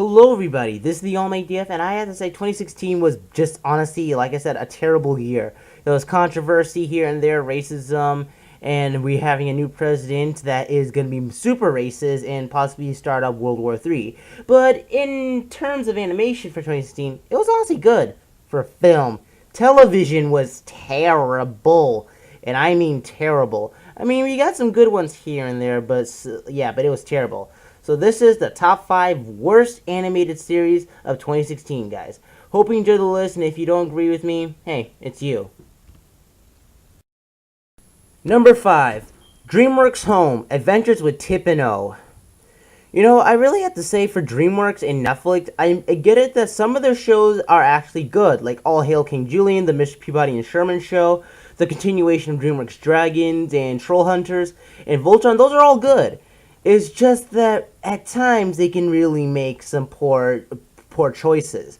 Hello, everybody. This is the All Might DF, and I have to say, 2016 was just honestly, like I said, a terrible year. There was controversy here and there, racism, and we're having a new president that is going to be super racist and possibly start up World War III. But in terms of animation for 2016, it was honestly good for film. Television was terrible, and I mean terrible. I mean, we got some good ones here and there, but yeah, but it was terrible. So this is the top 5 worst animated series of 2016, guys. Hope you enjoy the list, and if you don't agree with me, hey, it's you. Number 5, DreamWorks Home, Adventures with Tip and O. You know, I really have to say for DreamWorks and Netflix, I get it that some of their shows are actually good, like All Hail King Julian, the Mr. Peabody and Sherman show, the continuation of DreamWorks Dragons and Troll Hunters, and Voltron. Those are all good. It's just that at times they can really make some poor choices.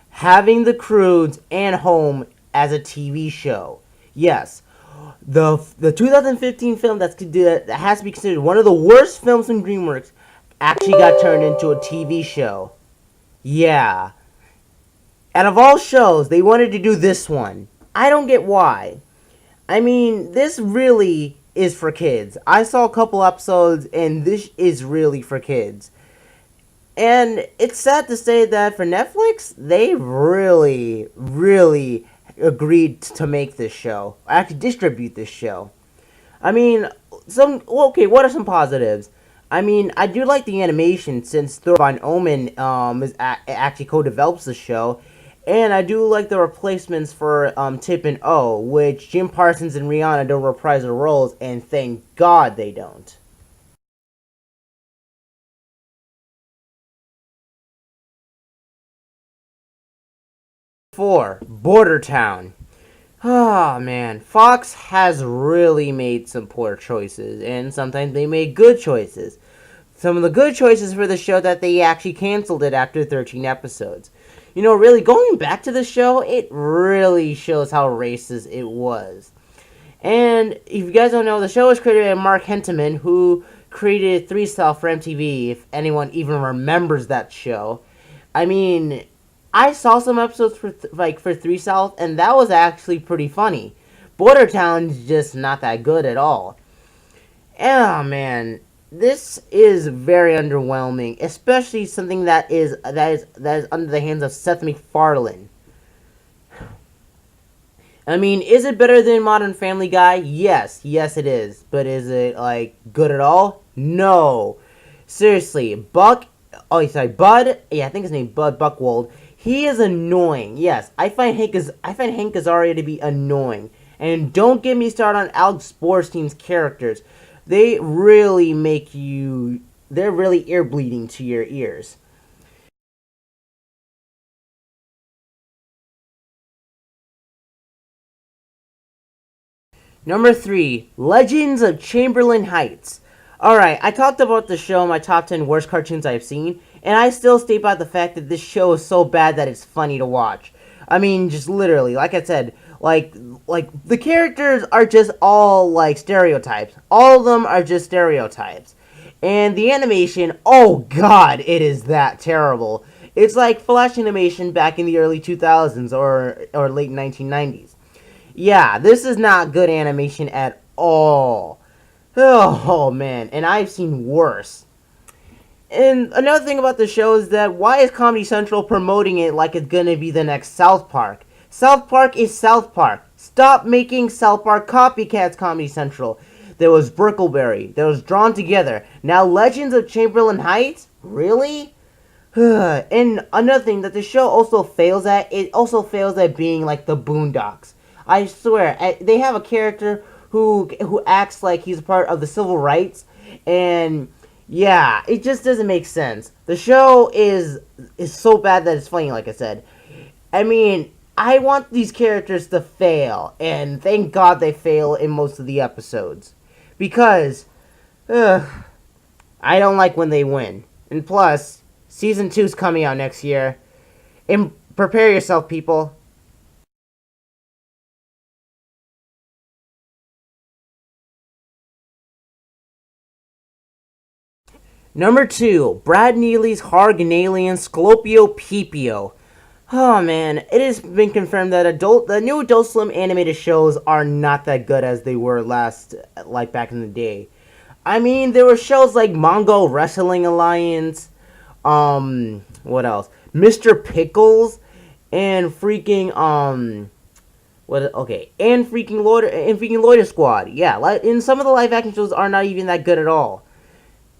Having the Croods and Home as a TV show, yes, the 2015 film that has to be considered one of the worst films from DreamWorks actually got turned into a TV show. Yeah. Out of all shows, they wanted to do this one. I don't get why. I mean, this really is for kids. I saw a couple episodes, and this is really for kids. And it's sad to say that for Netflix, they really agreed to make this show, actually distribute this show. I mean, okay. What are some positives? I mean, I do like the animation since Thor Von Omen actually co-develops the show, and I do like the replacements for Tip and O, which Jim Parsons and Rihanna don't reprise their roles, and thank God they don't. 4, Border Town. Ah, man. Fox has really made some poor choices, and sometimes they make good choices. Some of the good choices for the show that they actually canceled it after 13 episodes. You know, really, going back to the show, it really shows how racist it was. And if you guys don't know, the show was created by Mark Henteman, who created 3 South for MTV, if anyone even remembers that show. I mean, I saw some episodes for 3 South, and that was actually pretty funny. Border Town's just not that good at all. Oh man, this is very underwhelming, especially something that is under the hands of Seth MacFarlane. I mean, is it better than Modern Family Guy? Yes it is. But is it like good at all? No. Seriously, Bud. Yeah, I think his name Bud Buckwold. He is annoying. Yes, I find Hank Azaria to be annoying. And don't get me started on Alex Borstein's characters. They really make you. They're really ear bleeding to your ears. Number 3, Legends of Chamberlain Heights. Alright, I talked about the show in my top 10 worst cartoons I've seen, and I still state by the fact that this show is so bad that it's funny to watch. I mean, just literally, like I said, like the characters are just all like stereotypes. All of them are just stereotypes. And the animation, oh god, it is that terrible. It's like Flash animation back in the early 2000s or late 1990s. Yeah, this is not good animation at all. Oh man, and I've seen worse. And another thing about the show is that why is Comedy Central promoting it like it's gonna be the next South Park? South Park is South Park. Stop making South Park copycats, Comedy Central. There was Brickleberry. There was Drawn Together. Now Legends of Chamberlain Heights? Really? And another thing that the show also fails at, it also fails at being like the Boondocks. I swear, they have a character who acts like he's a part of the civil rights, and yeah, it just doesn't make sense. The show is so bad that it's funny, like I said. I mean, I want these characters to fail, and thank God they fail in most of the episodes, because ugh, I don't like when they win. And plus, season 2's coming out next year. And prepare yourself, people. Number 2, Brad Neely's Harganalian Sclopio Pipio. Oh man, it has been confirmed that the new Adult Swim animated shows are not that good as they were like back in the day. I mean, there were shows like Mongol Wrestling Alliance, what else? Mr. Pickles, and freaking, freaking Loiter Squad. Yeah, like, in some of the live action shows are not even that good at all.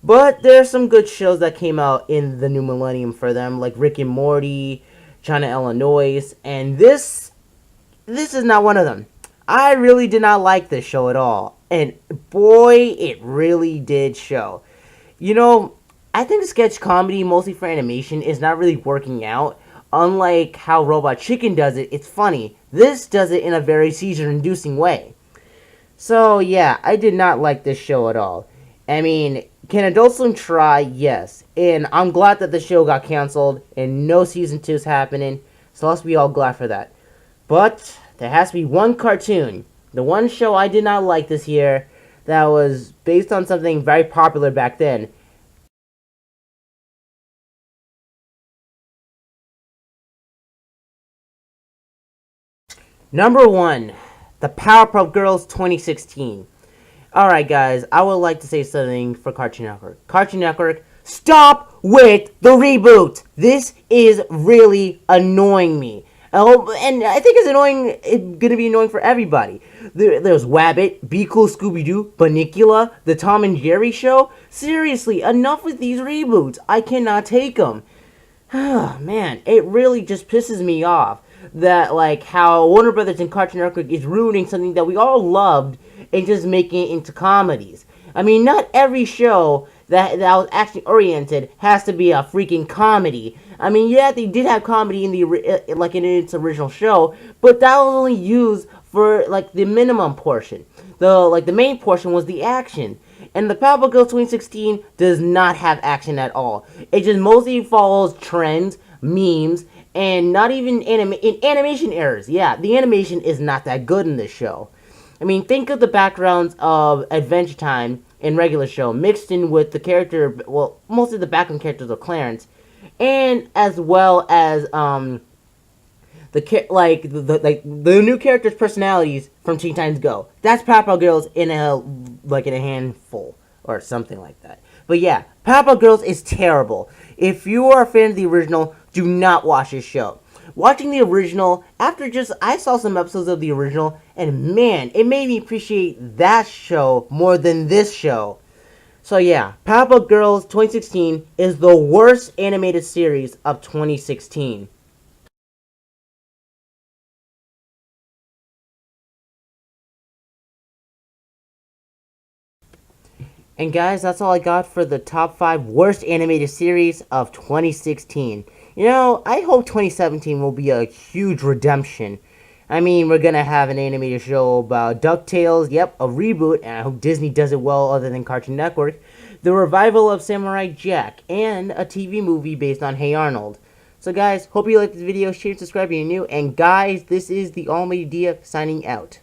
But there's some good shows that came out in the new millennium for them, like Rick and Morty, China, Illinois, and this is not one of them. I really did not like this show at all, and boy, it really did show. You know, I think sketch comedy, mostly for animation, is not really working out. Unlike how Robot Chicken does it, it's funny. This does it in a very seizure-inducing way. So yeah, I did not like this show at all. I mean, can Adult Swim try? Yes. And I'm glad that the show got canceled and no season 2 is happening. So let's be all glad for that. But there has to be one cartoon. The one show I did not like this year that was based on something very popular back then. Number 1, the Powerpuff Girls 2016. Alright guys, I would like to say something for Cartoon Network. Cartoon Network, stop with the reboot! This is really annoying me. And I think it's gonna be annoying for everybody. There's Wabbit, Be Cool Scooby-Doo, Bunnicula, The Tom and Jerry Show. Seriously, enough with these reboots. I cannot take them. Man, it really just pisses me off that, like, how Warner Brothers and Cartoon Network is ruining something that we all loved and just making it into comedies. I mean, not every show that was action oriented has to be a freaking comedy. I mean, yeah, they did have comedy in in its original show, but that was only used for like the minimum portion. The main portion was the action. And the Powerpuff Girls 2016 does not have action at all. It just mostly follows trends, memes, and not even animation errors. Yeah, the animation is not that good in this show. I mean, think of the backgrounds of Adventure Time and regular show mixed in with the character, well, mostly the background characters of Clarence, and as well as the new characters' personalities from Teen Titans Go. That's Powerpuff Girls in a handful or something like that. But yeah, Powerpuff Girls is terrible. If you are a fan of the original, do not watch this show. Watching the original, I saw some episodes of the original, and man, it made me appreciate that show more than this show. So yeah, Powerpuff Girls 2016 is the worst animated series of 2016. And guys, that's all I got for the top 5 worst animated series of 2016. You know, I hope 2017 will be a huge redemption. I mean, we're gonna have an animated show about DuckTales, yep, a reboot, and I hope Disney does it well other than Cartoon Network, the revival of Samurai Jack, and a TV movie based on Hey Arnold. So guys, hope you liked this video, share and subscribe if you're new, and guys, this is the Almighty Dia signing out.